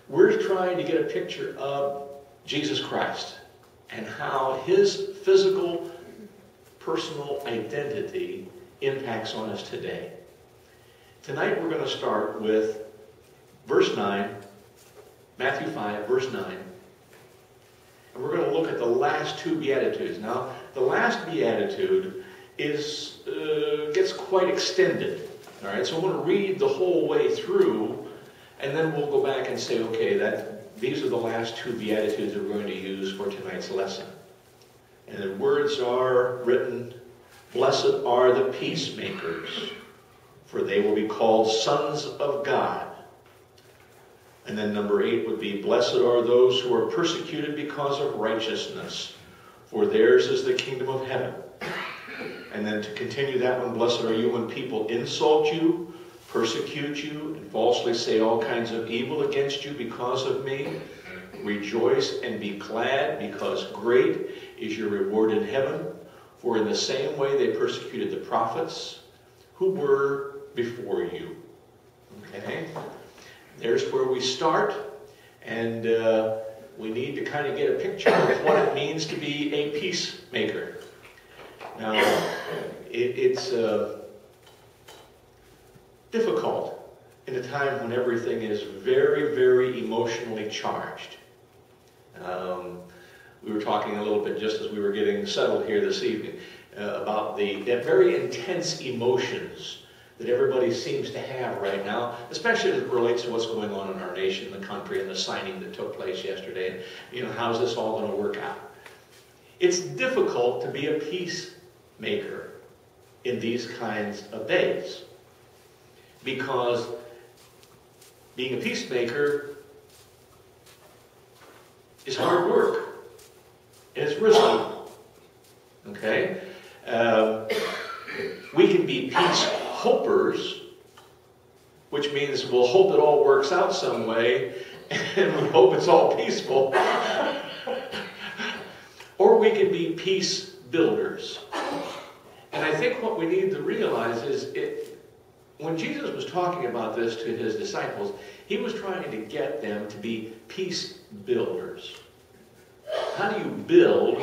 we're trying to get a picture of Jesus Christ and how his physical, personal identity impacts on us today. Tonight we're going to start with verse 9, Matthew 5, verse 9. And we're going to look at the last two Beatitudes. Now, the last Beatitude gets quite extended. All right, so I'm going to read the whole way through, and then we'll go back and say, okay, these are the last two Beatitudes that we're going to use for tonight's lesson. And the words are written, "Blessed are the peacemakers, for they will be called sons of God." And then number 8 would be, "Blessed are those who are persecuted because of righteousness, for theirs is the kingdom of heaven." And then to continue that one, "Blessed are you when people insult you, persecute you, and falsely say all kinds of evil against you because of me. Rejoice and be glad, because great is your reward in heaven. For in the same way they persecuted the prophets who were before you." Okay? There's where we start, and we need to kind of get a picture of what it means to be a peacemaker. Now, it's difficult in a time when everything is very, very emotionally charged. We were talking a little bit just as we were getting settled here this evening about the very intense emotions that everybody seems to have right now, especially as it relates to what's going on in our nation, the country, and the signing that took place yesterday. And, how's this all going to work out? It's difficult to be a peacemaker in these kinds of days, because being a peacemaker is hard work, and it's risky. Okay? We can be peace hopers, which means we'll hope it all works out some way, and we hope it's all peaceful. Or we can be peace builders. And I think what we need to realize is, when Jesus was talking about this to his disciples, he was trying to get them to be peace builders. How do you build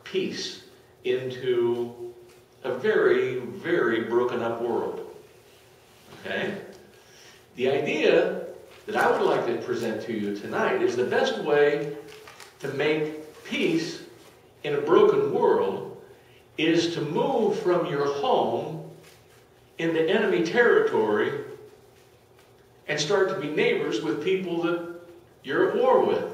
peace into a very, very broken up world? Okay? The idea that I would like to present to you tonight is the best way to make peace in a broken world is to move from your home into enemy territory and start to be neighbors with people that you're at war with.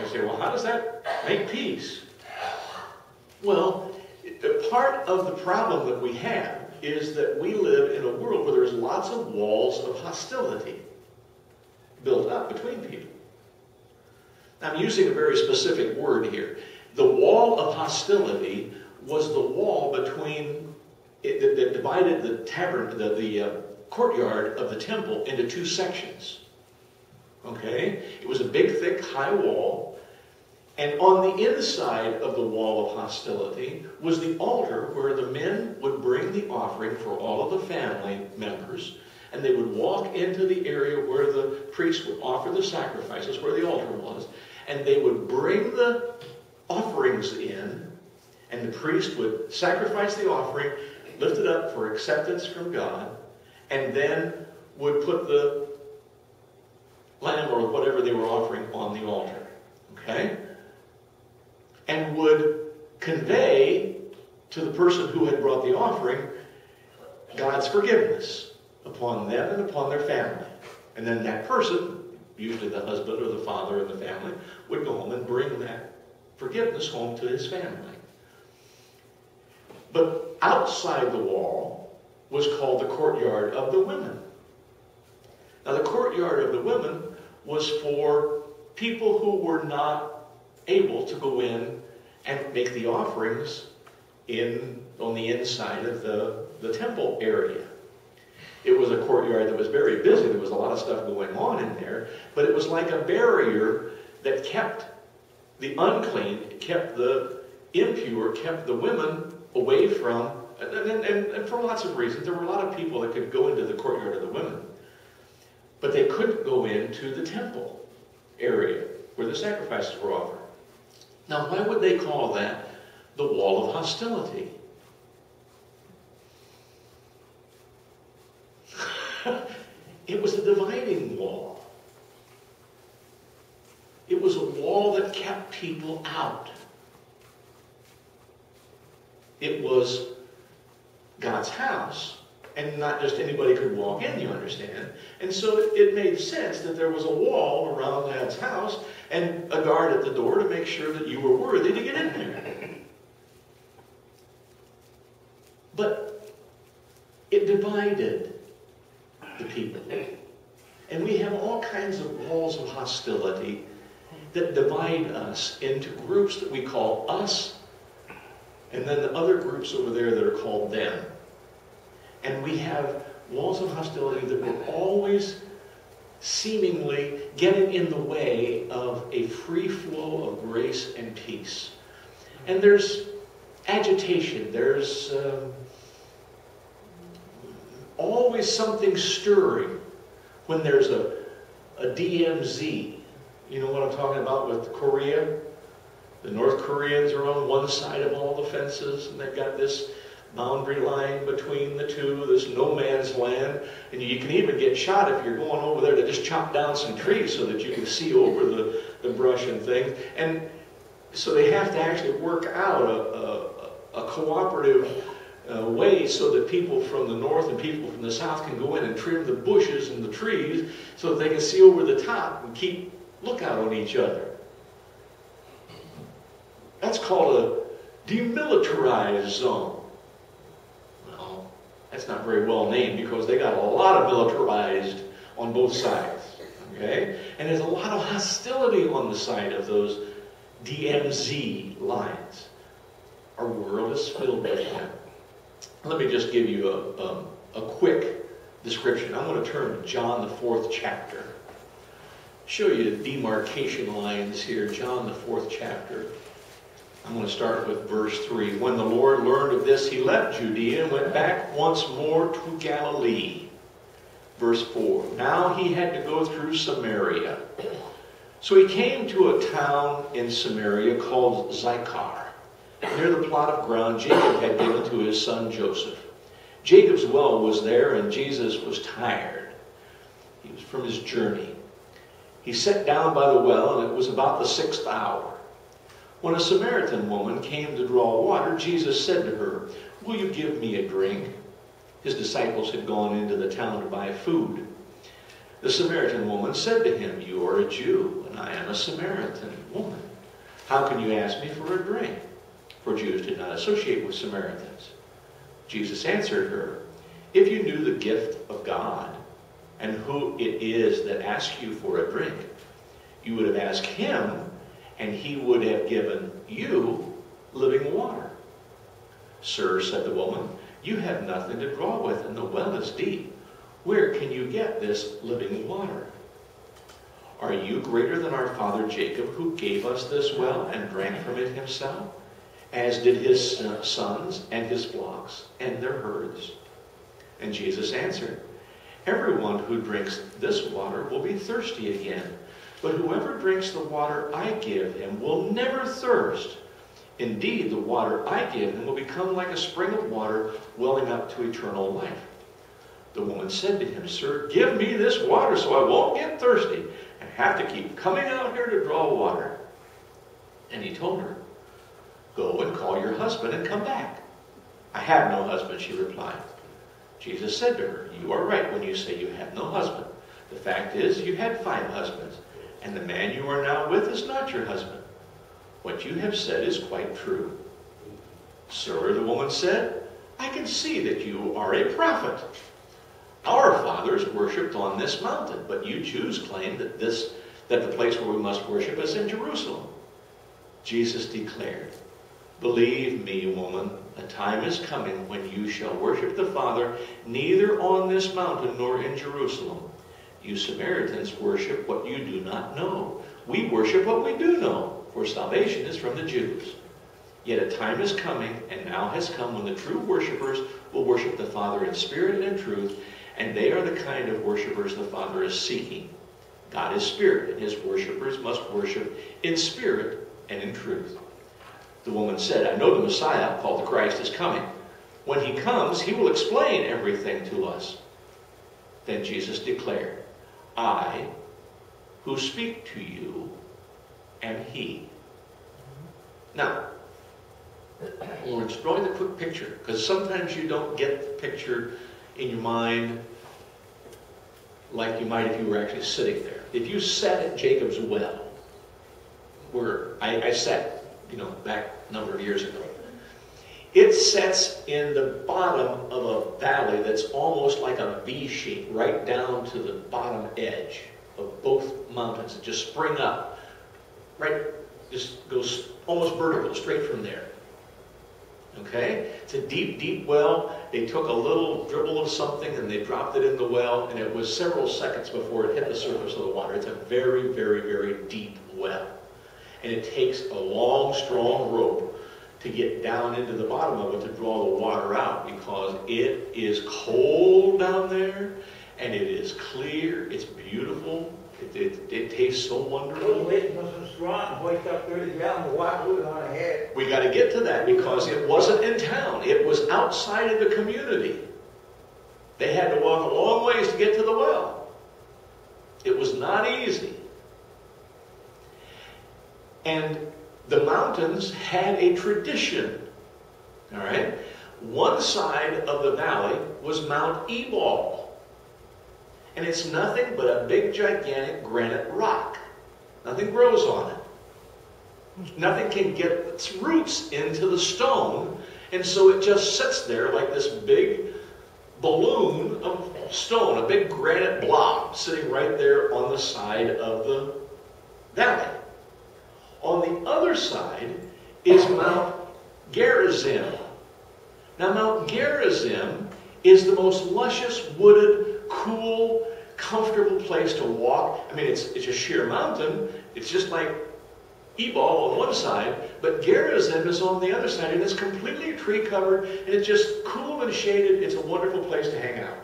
You say, well, how does that make peace? Well, part of the problem that we have is that we live in a world where there's lots of walls of hostility built up between people. I'm using a very specific word here. The wall of hostility was the wall between that divided the courtyard of the temple into two sections. Okay? It was a big, thick, high wall. And on the inside of the wall of hostility was the altar where the men would bring the offering for all of the family members. And they would walk into the area where the priest would offer the sacrifices, where the altar was. And they would bring the offerings in. And the priest would sacrifice the offering, lift it up for acceptance from God, and then would put the lamb or whatever they were offering on the altar. Okay? And would convey to the person who had brought the offering God's forgiveness upon them and upon their family. And then that person, usually the husband or the father of the family, would go home and bring that forgiveness home to his family. But outside the wall was called the courtyard of the women. Now the courtyard of the women was for people who were not able to go in and make the offerings on the inside of the temple area. It was a courtyard that was very busy. There was a lot of stuff going on in there, but it was like a barrier that kept the unclean, kept the impure, kept the women away from, and for lots of reasons. There were a lot of people that could go into the courtyard of the women, But they couldn't go into the temple area where the sacrifices were offered. Now, why would they call that the wall of hostility? It was a dividing wall. It was a wall that kept people out. It was God's house, and not just anybody could walk in, you understand. And so it made sense that there was a wall around God's house and a guard at the door to make sure that you were worthy to get in there. But it divided the people. And we have all kinds of walls of hostility that divide us into groups that we call us, and then the other groups over there that are called them. And we have walls of hostility that will always seemingly getting in the way of a free flow of grace and peace. And there's agitation. There's always something stirring when there's a DMZ. You know what I'm talking about with Korea? The North Koreans are on one side of all the fences, and they've got this boundary line between the two, this no man's land. And you can even get shot if you're going over there to just chop down some trees so that you can see over the brush and things. And so they have to actually work out a cooperative way so that people from the north and people from the south can go in and trim the bushes and the trees so that they can see over the top and keep lookout on each other. That's called a demilitarized zone. Well, that's not very well named because they got a lot of militarized on both sides. Okay? And there's a lot of hostility on the side of those DMZ lines. Our world is filled with them. Let me just give you a quick description. I'm going to turn to John, the 4th chapter. Show you the demarcation lines here. John, the 4th chapter. I'm going to start with verse 3. When the Lord learned of this, he left Judea and went back once more to Galilee. Verse 4. Now he had to go through Samaria. So he came to a town in Samaria called Sychar, near the plot of ground Jacob had given to his son Joseph. Jacob's well was there, and Jesus was tired. He was from his journey. He sat down by the well, and it was about the 6th hour. When a Samaritan woman came to draw water, Jesus said to her, "Will you give me a drink?" His disciples had gone into the town to buy food. The Samaritan woman said to him, "You are a Jew, and I am a Samaritan woman. How can you ask me for a drink?" For Jews did not associate with Samaritans. Jesus answered her, "If you knew the gift of God and who it is that asks you for a drink, you would have asked him, and he would have given you living water." "Sir," said the woman, "you have nothing to draw with, and the well is deep. Where can you get this living water? Are you greater than our father Jacob, who gave us this well and drank from it himself, as did his sons and his flocks and their herds?" And Jesus answered, "Everyone who drinks this water will be thirsty again. But whoever drinks the water I give him will never thirst. Indeed, the water I give him will become like a spring of water welling up to eternal life." The woman said to him, "Sir, give me this water so I won't get thirsty and have to keep coming out here to draw water." And he told her, "Go and call your husband and come back." "I have no husband," she replied. Jesus said to her, "You are right when you say you have no husband. The fact is, you had 5 husbands, and the man you are now with is not your husband. What you have said is quite true." "Sir," the woman said, "I can see that you are a prophet. Our fathers worshipped on this mountain, but you Jews claim that the place where we must worship is in Jerusalem." Jesus declared, "Believe me, woman, a time is coming when you shall worship the Father neither on this mountain nor in Jerusalem. You Samaritans worship what you do not know. We worship what we do know, for salvation is from the Jews. Yet a time is coming, and now has come, when the true worshipers will worship the Father in spirit and in truth, And they are the kind of worshipers the Father is seeking. God is spirit, and his worshipers must worship in spirit and in truth. The woman said, I know the Messiah, called the Christ, is coming. When he comes, he will explain everything to us. Then Jesus declared, I, who speak to you, am he. Now, we're drawing a quick picture, because sometimes you don't get the picture in your mind like you might if you were actually sitting there. If you sat at Jacob's well, where I sat, back a number of years ago, it sets in the bottom of a valley that's almost like a V shape, right down to the bottom edge of both mountains that just spring up. Right, just goes almost vertical, straight from there. Okay? It's a deep, deep well. They took a little dribble of something and they dropped it in the well, and it was several seconds before it hit the surface of the water. It's a very, very, very deep well. And it takes a long, strong rope to get down into the bottom of it to draw the water out, because it is cold down there and it is clear. It's beautiful. It tastes so wonderful. We got to get to that, because it wasn't in town. It was outside of the community. They had to walk a long ways to get to the well. It was not easy. And the mountains had a tradition. All right? One side of the valley was Mount Ebal. And it's nothing but a big, gigantic granite rock. Nothing grows on it. Nothing can get its roots into the stone, and so it just sits there like this big balloon of stone, a big granite blob sitting right there on the side of the valley. On the other side is Mount Garrison. Now, Mount Garrison is the most luscious, wooded, cool, comfortable place to walk. I mean, it's a sheer mountain. It's just like Ebal on one side, but Garrison is on the other side, and it's completely tree covered, and it's just cool and shaded. It's a wonderful place to hang out.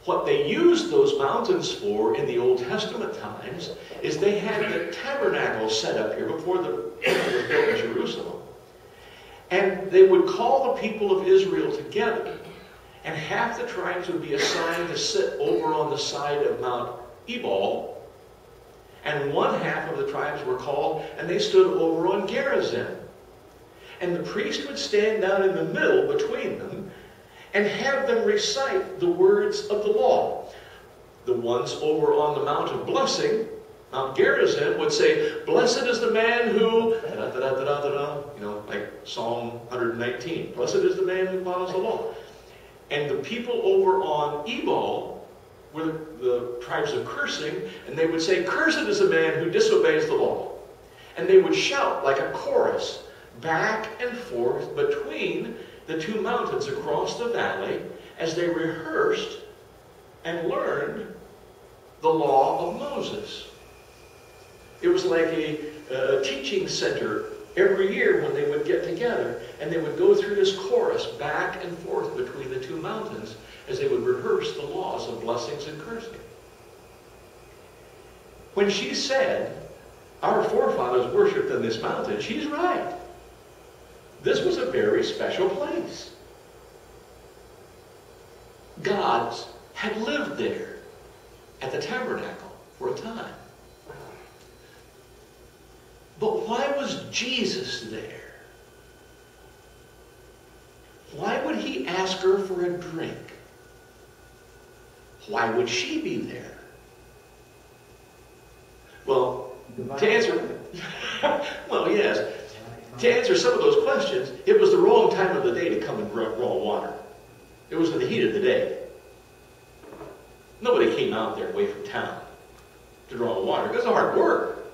What they used those mountains for in the Old Testament times is they had the tabernacle set up here before the temple was built in Jerusalem. And they would call the people of Israel together, and half the tribes would be assigned to sit over on the side of Mount Ebal, and one half of the tribes were called, and they stood over on Garrison. And the priest would stand down in the middle between them and have them recite the words of the law. The ones over on the Mount of Blessing, Mount Garrison, would say, "Blessed is the man who," like Psalm 119, "Blessed is the man who follows the law." And the people over on Ebal were the tribes of cursing, and they would say, "Cursed is the man who disobeys the law." And they would shout like a chorus back and forth between the two mountains across the valley as they rehearsed and learned the law of Moses. It was like a teaching center every year when they would get together, and they would go through this chorus back and forth between the two mountains as they would rehearse the laws of blessings and cursing. When she said, "Our forefathers worshipped on this mountain," she's right. This was a very special place. God had lived there at the tabernacle for a time. But why was Jesus there? Why would he ask her for a drink? Why would she be there? Well, to answer, to answer some of those questions, it was the wrong time of the day to come and draw water. It was in the heat of the day. Nobody came out there away from town to draw water. It was hard work.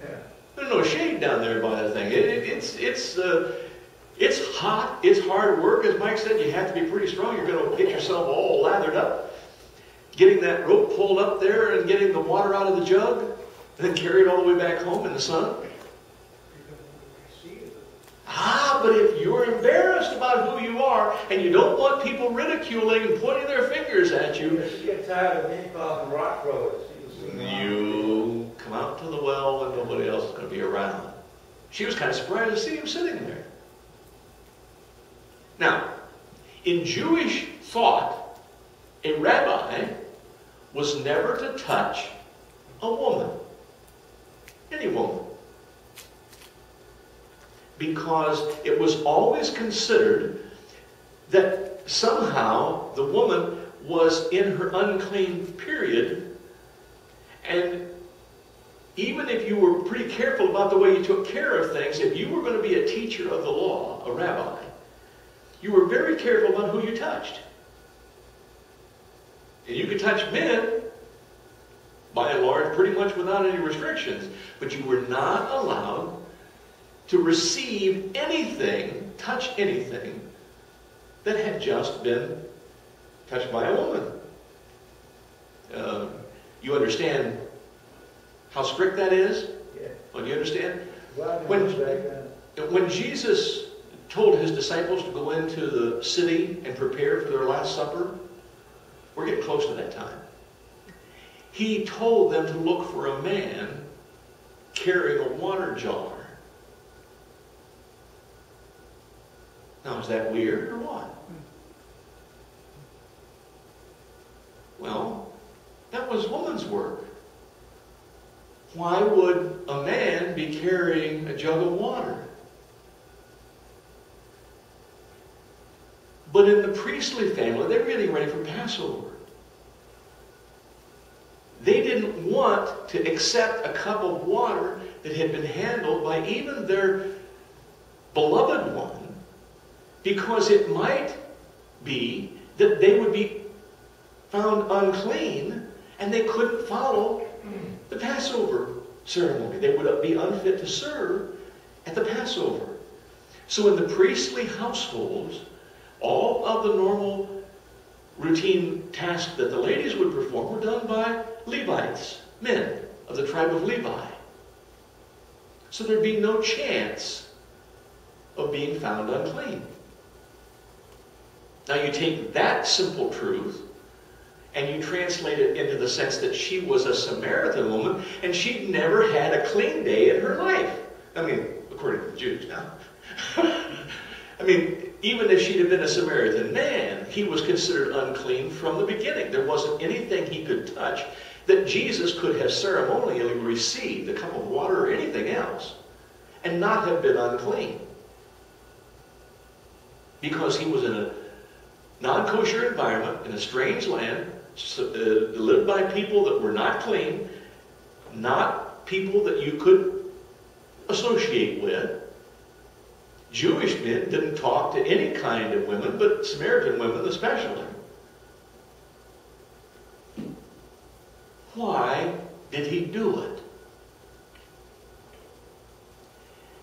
Yeah. There's no shade down there by the thing. It's hot. It's hard work. As Mike said, you have to be pretty strong. You're going to get yourself all lathered up. Getting that rope pulled up there and getting the water out of the jug, and then carry it all the way back home in the sun. But if you're embarrassed about who you are and you don't want people ridiculing and pointing their fingers at you, she gets tired of being called rock throwers. You come out to the well when nobody else is going to be around. She was kind of surprised to see him sitting there. Now, in Jewish thought, a rabbi was never to touch a woman. Any woman. Because it was always considered that somehow the woman was in her unclean period, and even if you were pretty careful about the way you took care of things, if you were going to be a teacher of the law, a rabbi, you were very careful about who you touched. And you could touch men, by and large, pretty much without any restrictions, but you were not allowed to receive anything, touch anything, that had just been touched by a woman. You understand how strict that is? Yeah. Oh, do you understand? Well, When Jesus told his disciples to go into the city and prepare for their Last Supper, we're getting close to that time. He told them to look for a man carrying a water jar. Now, is that weird or what? Well, that was woman's work. Why would a man be carrying a jug of water? But in the priestly family, they were getting ready for Passover. They didn't want to accept a cup of water that had been handled by even their beloved one, because it might be that they would be found unclean and they couldn't follow the Passover ceremony. They would be unfit to serve at the Passover. So in the priestly households, all of the normal routine tasks that the ladies would perform were done by Levites, men of the tribe of Levi. So there'd be no chance of being found unclean. Now you take that simple truth and you translate it into the sense that she was a Samaritan woman and she'd never had a clean day in her life. I mean, according to the Jews now. I mean, even if she'd have been a Samaritan man, he was considered unclean from the beginning. There wasn't anything he could touch that Jesus could have ceremonially received, a cup of water or anything else, and not have been unclean. Because he was in a non-kosher environment, in a strange land, lived by people that were not clean, not people that you could associate with. Jewish men didn't talk to any kind of women, but Samaritan women especially. Why did he do it?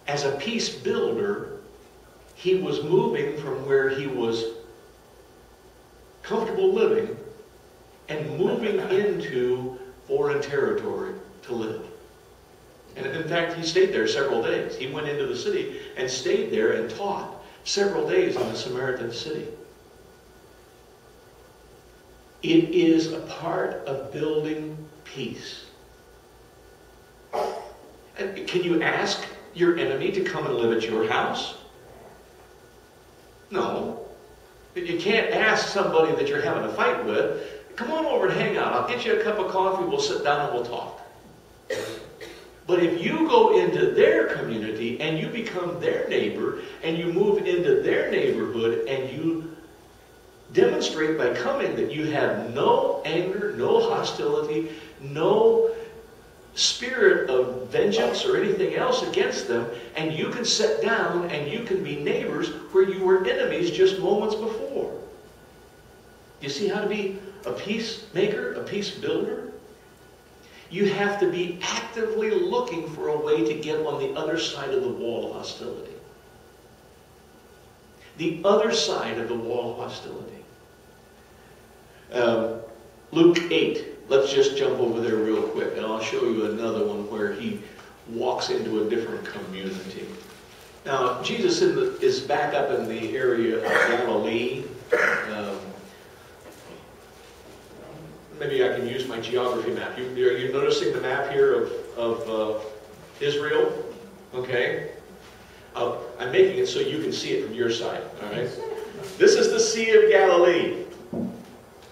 As a peace builder, he was moving from where he was comfortable living and moving into foreign territory to live. And in fact, he stayed there several days. He went into the city and stayed there and taught several days in the Samaritan city. It is a part of building peace. And can you ask your enemy to come and live at your house? No. You can't ask somebody that you're having a fight with, come on over and hang out. I'll get you a cup of coffee, we'll sit down and we'll talk. But if you go into their community and you become their neighbor and you move into their neighborhood and you demonstrate by coming that you have no anger, no hostility, no spirit of vengeance or anything else against them, and you can sit down and you can be neighbors where you were enemies just moments before. You see how to be a peacemaker, a peace builder? You have to be actively looking for a way to get on the other side of the wall of hostility. The other side of the wall of hostility. Luke 8. Let's just jump over there real quick, and I'll show you another one where he walks into a different community. Now, Jesus is back up in the area of Galilee. Maybe I can use my geography map. Are you noticing the map here of Israel? Okay. I'm making it so you can see it from your side. All right. This is the Sea of Galilee.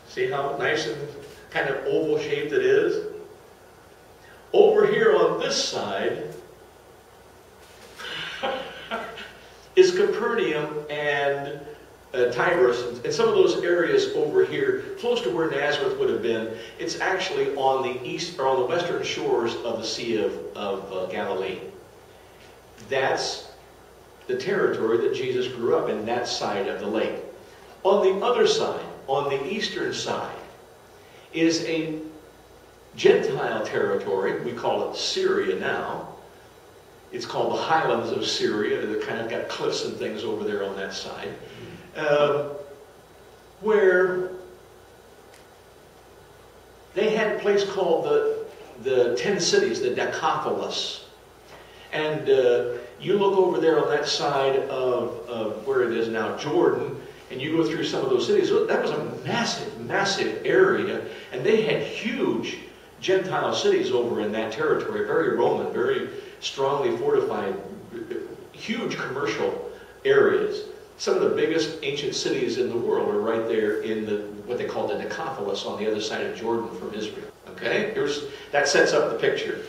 See how nice and kind of oval shaped it is? Over here on this side is Capernaum and Tiberias, and some of those areas over here, close to where Nazareth would have been. It's actually on the east or on the western shores of the Sea of Galilee. That's the territory that Jesus grew up in, that side of the lake. On the other side, on the eastern side, is a Gentile territory. We call it Syria now. It's called the highlands of Syria. They've kind of got cliffs and things over there on that side. Where they had a place called the 10 cities, the dichotomous. And you look over there on that side of where it is now, Jordan, and you go through some of those cities. That was a massive, massive area. And they had huge Gentile cities over in that territory, very Roman, very strongly fortified, huge commercial areas. Some of the biggest ancient cities in the world are right there in what they call the Decapolis on the other side of Jordan from Israel. Okay? That sets up the picture.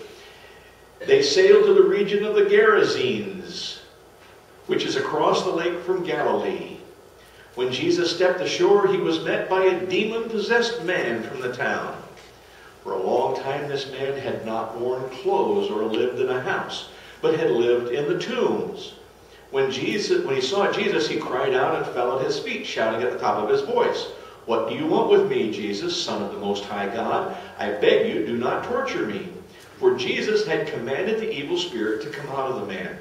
They sailed to the region of the Garrisons, which is across the lake from Galilee. When Jesus stepped ashore, he was met by a demon-possessed man from the town. For a long time, this man had not worn clothes or lived in a house, but had lived in the tombs. When he saw Jesus, he cried out and fell at his feet, shouting at the top of his voice, "What do you want with me, Jesus, Son of the Most High God? I beg you, do not torture me." For Jesus had commanded the evil spirit to come out of the man.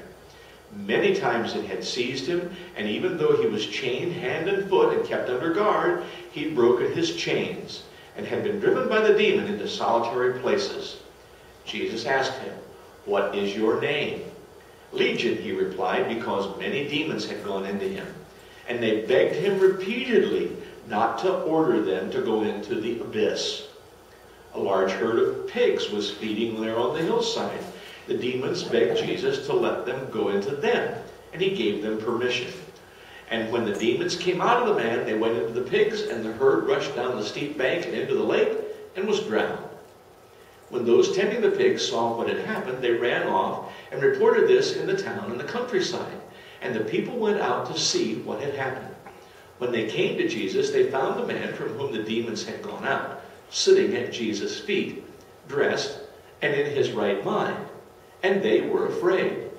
Many times it had seized him, and even though he was chained hand and foot and kept under guard, he had broken his chains and had been driven by the demon into solitary places. Jesus asked him, "What is your name?" "Legion," he replied, because many demons had gone into him. And they begged him repeatedly not to order them to go into the abyss. A large herd of pigs was feeding there on the hillside. The demons begged Jesus to let them go into them, and he gave them permission. And when the demons came out of the man, they went into the pigs, and the herd rushed down the steep bank and into the lake and was drowned. When those tending the pigs saw what had happened, they ran off and reported this in the town and the countryside. And the people went out to see what had happened. When they came to Jesus, they found the man from whom the demons had gone out, sitting at Jesus' feet, dressed and in his right mind. And they were afraid.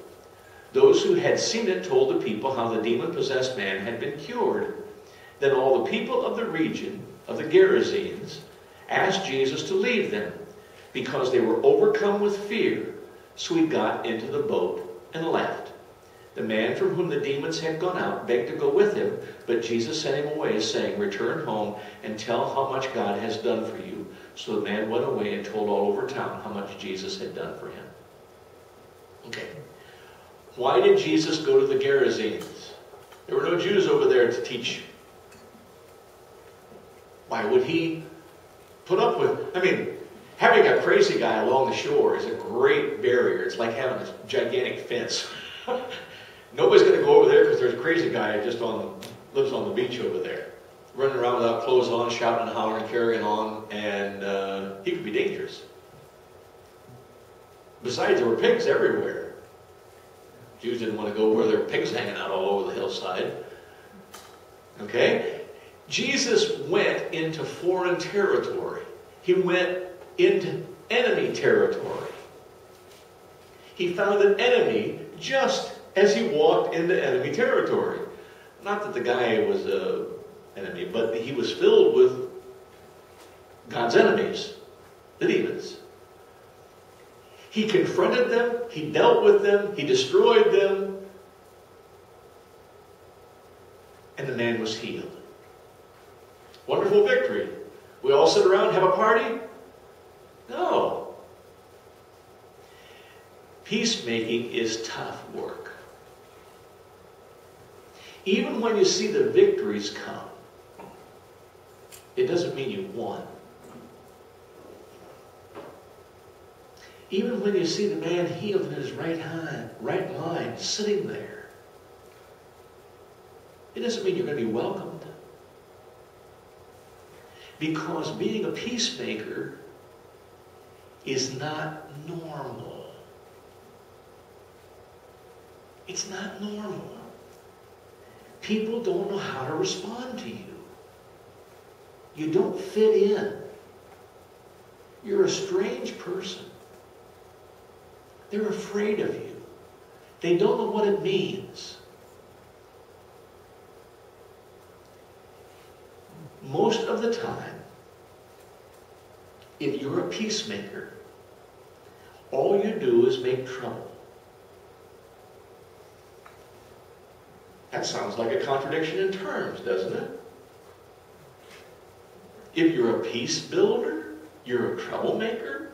Those who had seen it told the people how the demon-possessed man had been cured. Then all the people of the region of the Garrisons asked Jesus to leave them, because they were overcome with fear. So he got into the boat and left. The man from whom the demons had gone out begged to go with him, but Jesus sent him away, saying, "Return home and tell how much God has done for you." So the man went away and told all over town how much Jesus had done for him. Okay. Why did Jesus go to the Garrisons? There were no Jews over there to teach. Why would he put up with, having a crazy guy along the shore is a great barrier. It's like having a gigantic fence. Nobody's going to go over there because there's a crazy guy just lives on the beach over there, running around without clothes on, shouting and hollering, carrying on, and he could be dangerous. Besides, there were pigs everywhere. Jews didn't want to go where there were pigs hanging out all over the hillside. Okay? Jesus went into foreign territory. He went into enemy territory. He found an enemy just as he walked into enemy territory. Not that the guy was an enemy, but he was filled with God's enemies, the demons. He confronted them, he dealt with them, he destroyed them, and the man was healed. Wonderful victory. We all sit around and have a party? No. Peacemaking is tough work. Even when you see the victories come, it doesn't mean you won. Even when you see the man healed in his right mind, sitting there, it doesn't mean you're going to be welcomed. Because being a peacemaker is not normal. It's not normal. People don't know how to respond to you. You don't fit in. You're a strange person. They're afraid of you. They don't know what it means. Most of the time, if you're a peacemaker, all you do is make trouble. That sounds like a contradiction in terms, doesn't it? If you're a peace builder, you're a troublemaker.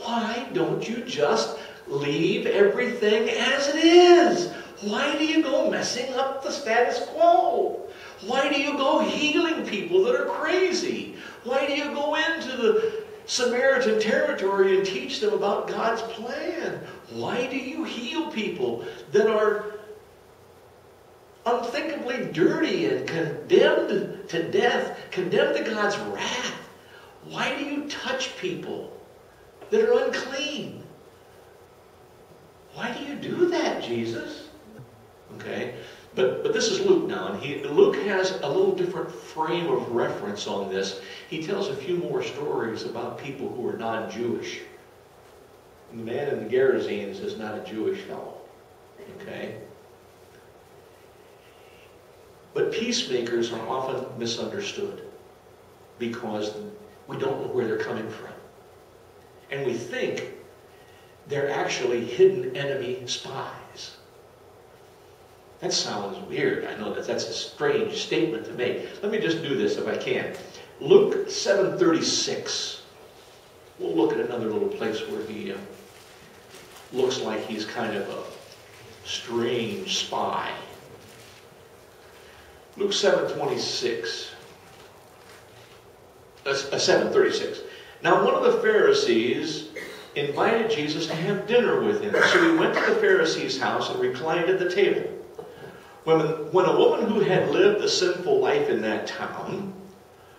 Why don't you just leave everything as it is? Why do you go messing up the status quo? Why do you go healing people that are crazy? Why do you go into the Samaritan territory and teach them about God's plan? Why do you heal people that are unthinkably dirty and condemned to death, condemned to God's wrath? Why do you touch people that are unclean? Why do you do that, Jesus? Okay, but this is Luke now, and Luke has a little different frame of reference on this. He tells a few more stories about people who are non-Jewish. The man in the garrisons is not a Jewish fellow. Okay? But peacemakers are often misunderstood because we don't know where they're coming from. And we think they're actually hidden enemy spies. That sounds weird. I know that's a strange statement to make. Let me just do this if I can. Luke 7:36. We'll look at another little place where he looks like he's kind of a strange spy. Luke 7:26. 7:36. Now one of the Pharisees invited Jesus to have dinner with him. So he went to the Pharisee's house and reclined at the table. When a woman who had lived a sinful life in that town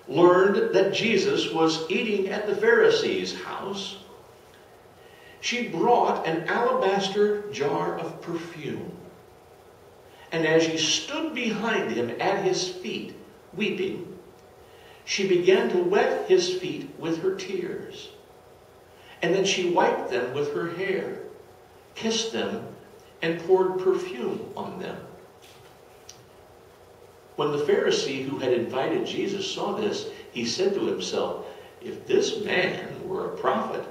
learned that Jesus was eating at the Pharisee's house, she brought an alabaster jar of perfume. And as she stood behind him at his feet, weeping, she began to wet his feet with her tears. And then she wiped them with her hair, kissed them, and poured perfume on them. When the Pharisee who had invited Jesus saw this, he said to himself, if this man were a prophet,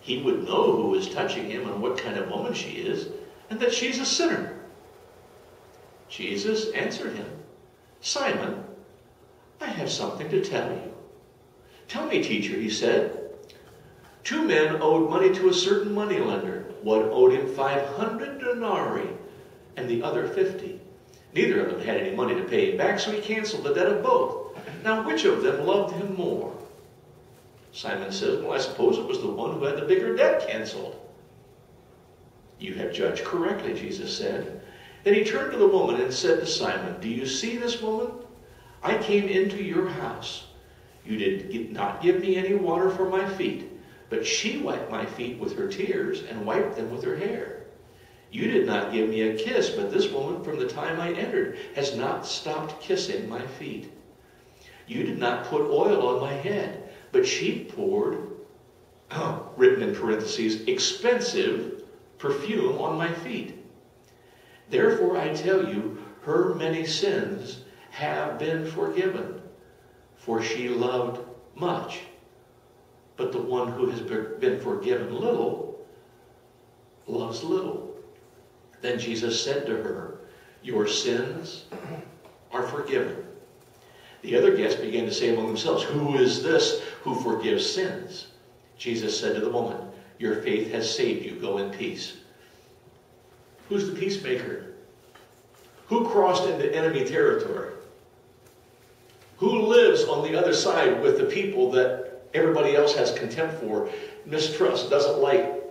he would know who is touching him and what kind of woman she is, and that she's a sinner. Jesus answered him, Simon, I have something to tell you. Tell me, teacher, he said. 2 men owed money to a certain moneylender. One owed him 500 denarii and the other 50. Neither of them had any money to pay him back, so he canceled the debt of both. Now, which of them loved him more? Simon says, well, I suppose it was the one who had the bigger debt canceled. You have judged correctly, Jesus said. Then he turned to the woman and said to Simon, do you see this woman? I came into your house. You did not give me any water for my feet, but she wiped my feet with her tears and wiped them with her hair. You did not give me a kiss, but this woman from the time I entered has not stopped kissing my feet. You did not put oil on my head, but she poured, written in parentheses, expensive perfume on my feet. Therefore I tell you, her many sins have been forgiven, for she loved much. But the one who has been forgiven little loves little. Then Jesus said to her, your sins are forgiven. The other guests began to say among themselves, who is this who forgives sins? Jesus said to the woman, your faith has saved you. Go in peace. Who's the peacemaker? Who crossed into enemy territory? Who lives on the other side with the people that everybody else has contempt for, mistrust, doesn't like?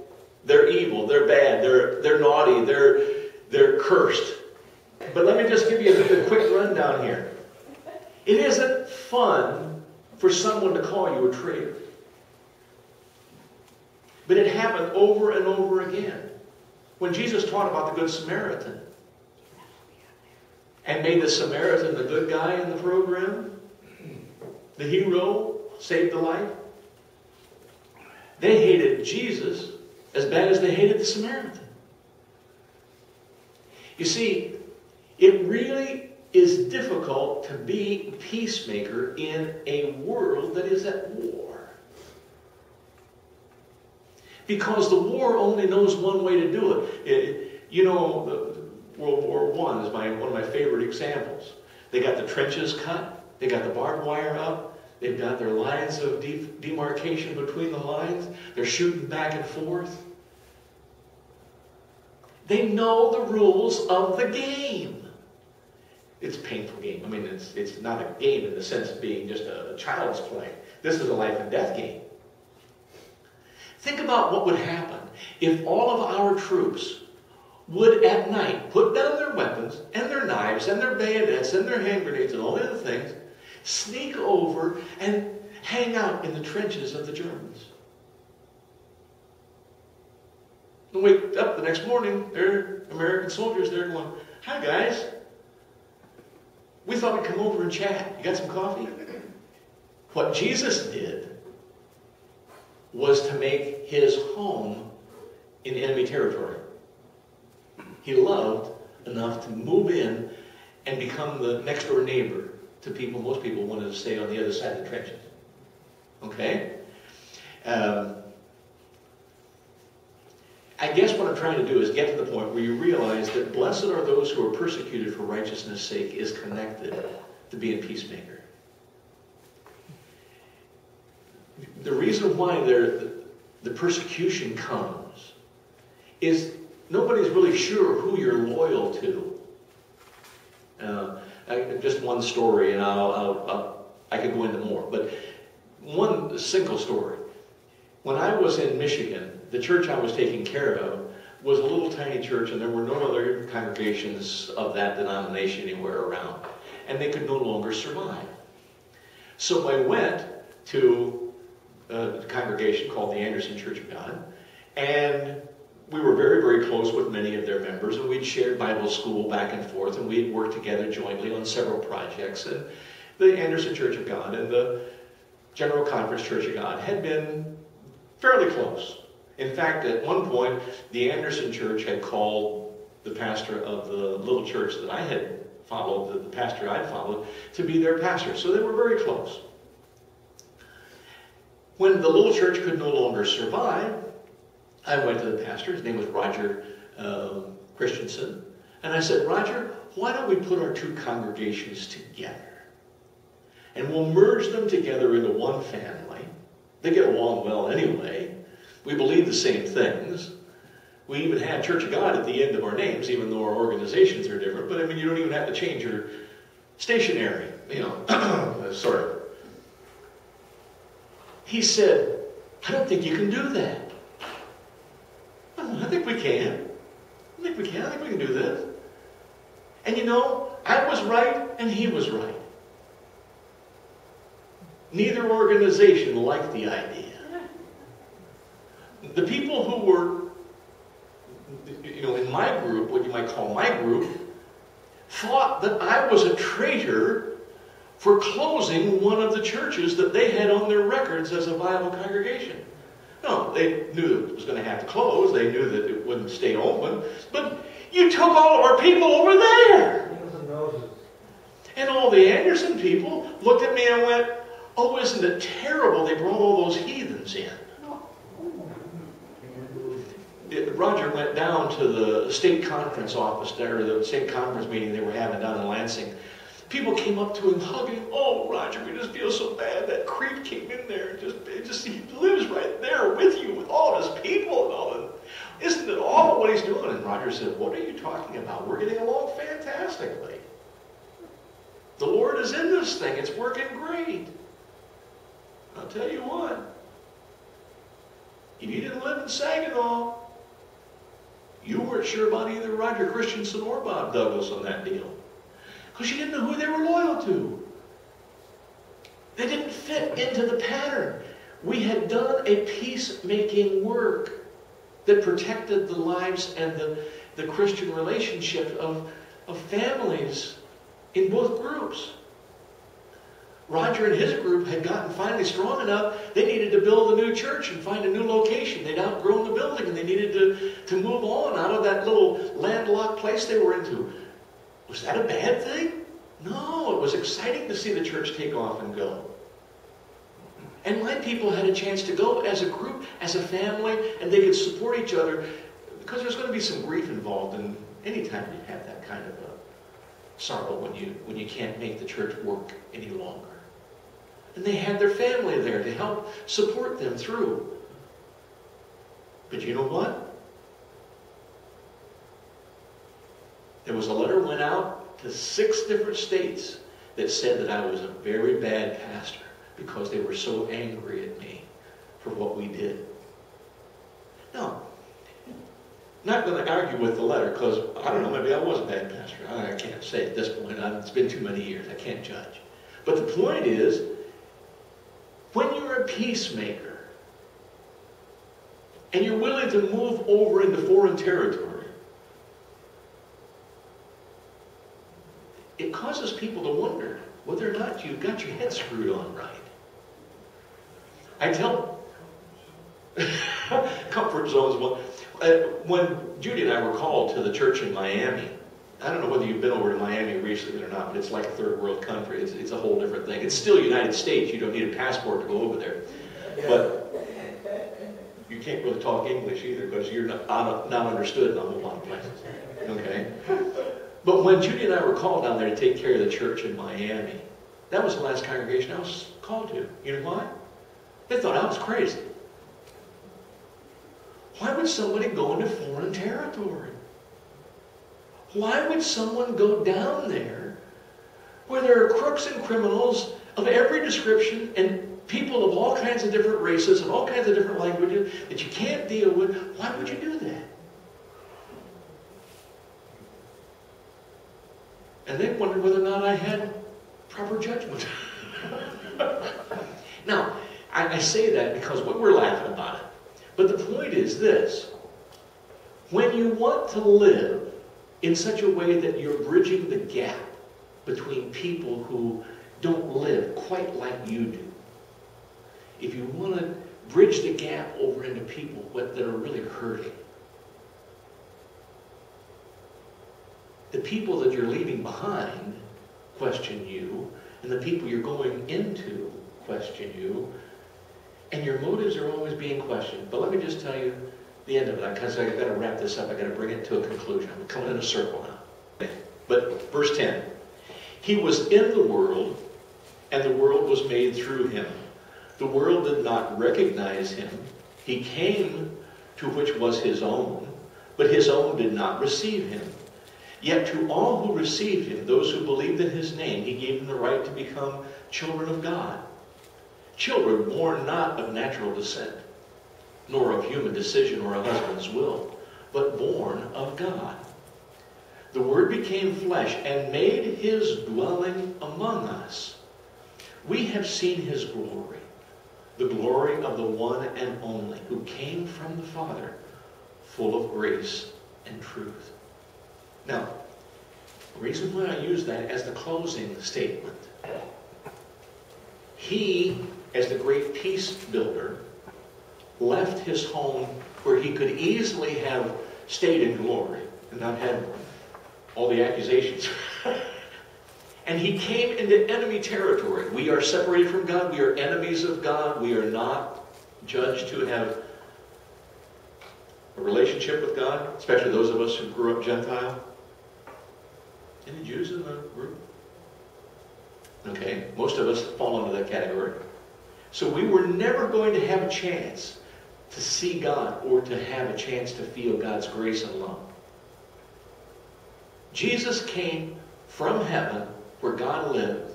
They're evil, they're bad, they're naughty, they're cursed. But let me just give you a quick rundown here. It isn't fun for someone to call you a traitor. But it happened over and over again. When Jesus taught about the Good Samaritan and made the Samaritan the good guy in the program, the hero, saved the life, they hated Jesus as bad as they hated the Samaritan. You see, it really is difficult to be a peacemaker in a world that is at war. Because the war only knows one way to do it. World War I is one of my favorite examples. They got the trenches cut. They got the barbed wire up. They've got their lines of demarcation between the lines. They're shooting back and forth. They know the rules of the game. It's a painful game. I mean, it's not a game in the sense of being just a child's play. This is a life and death game. Think about what would happen if all of our troops would at night put down their weapons and their knives and their bayonets and their hand grenades and all the other things, sneak over and hang out in the trenches of the Germans. And wake up the next morning, they're American soldiers there going, "Hi guys, we thought we'd come over and chat. You got some coffee?" What Jesus did was to make his home in enemy territory. He loved enough to move in and become the next door neighbor to people. Most people wanted to stay on the other side of the trenches. Okay? I guess what I'm trying to do is get to the point where you realize that blessed are those who are persecuted for righteousness' sake is connected to being a peacemaker. The reason why the persecution comes is nobody's really sure who you're loyal to. Just one story, and I could go into more, but one single story. When I was in Michigan, the church I was taking care of was a little tiny church, and there were no other congregations of that denomination anywhere around, and they could no longer survive. So I went to a congregation called the Anderson Church of God, and we were very, very close with many of their members, and we'd shared Bible school back and forth, and we'd worked together jointly on several projects. And the Anderson Church of God and the General Conference Church of God had been fairly close. In fact, at one point, the Anderson Church had called the pastor of the little church that I had followed, the pastor I'd followed, to be their pastor. So they were very close. When the little church could no longer survive, I went to the pastor. His name was Roger Christensen. And I said, "Roger, why don't we put our two congregations together? And we'll merge them together into one family. They get along well anyway. We believe the same things. We even had Church of God at the end of our names, even though our organizations are different. But I mean, you don't even have to change your stationery, sort of." He said, "I don't think you can do that." I think we can. I think we can do this. And I was right and he was right. Neither organization liked the idea. The people who were, in my group, what you might call my group, thought that I was a traitor for closing one of the churches that they had on their records as a viable congregation. No, they knew it was going to have to close. They knew that it wouldn't stay open. But you took all of our people over there. And all the Anderson people looked at me and went, "Oh, isn't it terrible they brought all those heathens in?" Roger went down to the state conference office there, the state conference meeting they were having down in Lansing. People came up to him hugging. "Oh, Roger, we just feel so bad. That creep came in there. He lives right there with you, with all of his people and all that. Isn't it awful what he's doing. And Roger said, what are you talking about? We're getting along fantastically. The Lord is in this thing. It's working great. I'll tell you what. If you didn't live in Saginaw, you weren't sure about either Roger Christensen or Bob Douglas on that deal. Because you didn't know who they were loyal to. They didn't fit into the pattern. We had done a peacemaking work that protected the lives and the Christian relationship of families in both groups. Roger and his group had gotten finally strong enough, they needed to build a new church and find a new location. They'd outgrown the building and they needed to move on out of that little landlocked place they were into. Was that a bad thing? No, it was exciting to see the church take off and go. And my people had a chance to go as a group, as a family, and they could support each other, because there's going to be some grief involved in any time you have that kind of a sorrow when you can't make the church work any longer. And they had their family there to help support them through. But you know what? There was a letter went out to 6 different states that said that I was a very bad pastor because they were so angry at me for what we did. No. Not going to argue with the letter, because I don't know, maybe I was a bad pastor. I can't say at this point. It's been too many years. I can't judge. But the point is, when you're a peacemaker and you're willing to move over into foreign territory, it causes people to wonder whether or not you've got your head screwed on right. I tell comfort zones. When Judy and I were called to the church in Miami, I don't know whether you've been over to Miami recently or not, but it's like a third world country. It's a whole different thing. It's still United States. You don't need a passport to go over there. But you can't really talk English either, because you're not understood in a whole lot of places. Okay? But when Judy and I were called down there to take care of the church in Miami, that was the last congregation I was called to. You know why? They thought I was crazy. Why would somebody go into foreign territory? Why would someone go down there where there are crooks and criminals of every description and people of all kinds of different races and all kinds of different languages that you can't deal with? Why would you do that? And they wondered whether or not I had proper judgment. Now, I say that because we're laughing about it. But the point is this. When you want to live in such a way that you're bridging the gap between people who don't live quite like you do, if you want to bridge the gap over into people that are really hurting, the people that you're leaving behind question you, and the people you're going into question you, and your motives are always being questioned. But let me just tell you the end of that, because I've got to wrap this up. I've got to bring it to a conclusion. I'm coming in a circle now. But verse 10. He was in the world, and the world was made through him. The world did not recognize him. He came to which was his own, but his own did not receive him. Yet to all who received him, those who believed in his name, he gave them the right to become children of God. Children born not of natural descent, nor of human decision or a husband's will, but born of God. The Word became flesh and made his dwelling among us. We have seen his glory, the glory of the one and only, who came from the Father, full of grace and truth. Now, the reason why I use that as the closing statement, he, as the great peace builder, left his home where he could easily have stayed in glory and not had all the accusations. And he came into enemy territory. We are separated from God. We are enemies of God. We are not judged to have a relationship with God, especially those of us who grew up Gentile. Any Jews in the group? Okay, most of us fall into that category. So we were never going to have a chance to see God or to have a chance to feel God's grace and love. Jesus came from heaven where God lived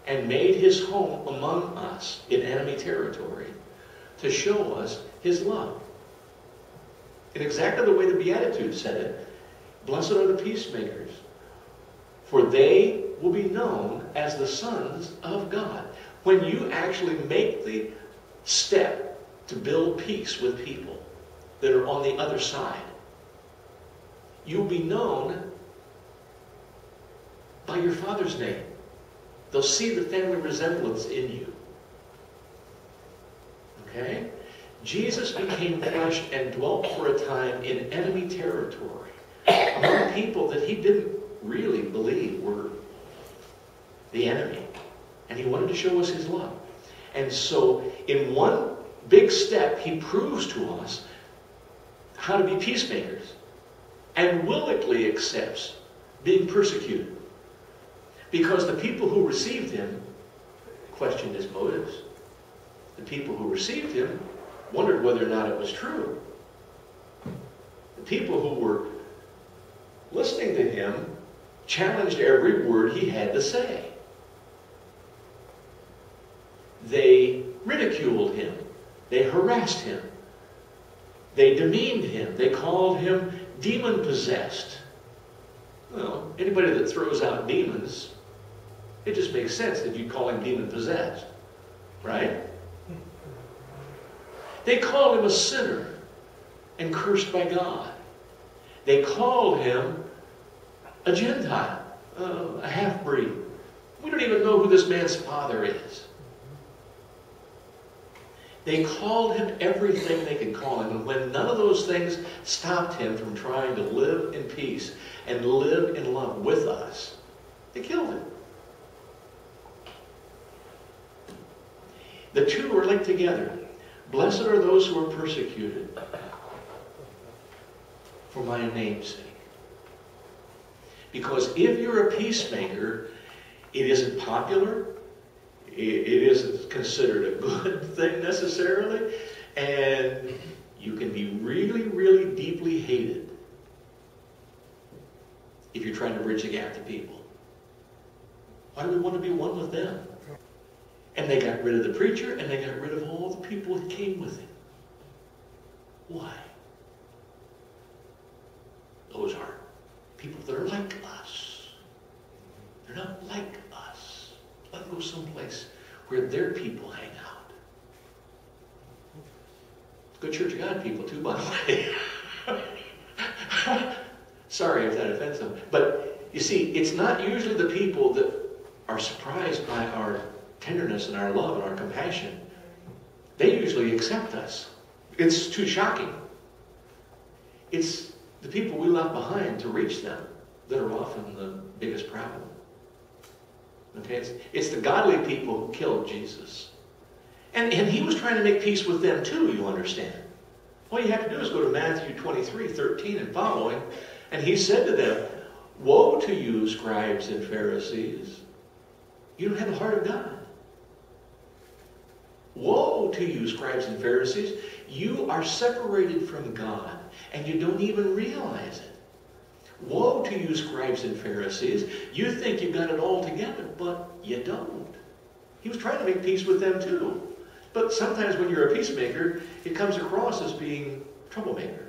and made his home among us in enemy territory to show us his love. In exactly the way the Beatitudes said it, blessed are the peacemakers, for they will be known as the sons of God. When you actually make the step to build peace with people that are on the other side, you'll be known by your Father's name. They'll see the family resemblance in you. Okay? Jesus became flesh and dwelt for a time in enemy territory among people that he didn't really believe were the enemy. And he wanted to show us his love. And so in one big step, he proves to us how to be peacemakers and willingly accepts being persecuted. Because the people who received him questioned his motives. The people who received him wondered whether or not it was true. The people who were listening to him challenged every word he had to say. They ridiculed him. They harassed him. They demeaned him. They called him demon-possessed. Well, anybody that throws out demons, it just makes sense that you call him demon-possessed. Right? They called him a sinner and cursed by God. They called him a Gentile, a half-breed. We don't even know who this man's father is. They called him everything they could call him. And when none of those things stopped him from trying to live in peace and live in love with us, they killed him. The two are linked together. Blessed are those who are persecuted for my name's sake. Because if you're a peacemaker, it isn't popular. It isn't considered a good thing necessarily. And you can be really, really deeply hated if you're trying to bridge the gap to people. Why do we want to be one with them? And they got rid of the preacher, and they got rid of all the people that came with him. Why? Those are people that are like us. They're not like us. Let them go someplace where their people hang out. Good Church of God people too, by the way. Sorry if that offends them. But you see, it's not usually the people that are surprised by our tenderness and our love and our compassion. They usually accept us. It's too shocking. It's the people we left behind to reach them that are often the biggest problem. Okay? It's the godly people who killed Jesus. And he was trying to make peace with them too, you understand. All you have to do is go to Matthew 23:13 and following. And he said to them, woe to you, scribes and Pharisees. You don't have the heart of God. Woe to you, scribes and Pharisees. You are separated from God, and you don't even realize it. Woe to you, scribes and Pharisees. You think you've got it all together, but you don't. He was trying to make peace with them too. But sometimes when you're a peacemaker, it comes across as being a troublemaker.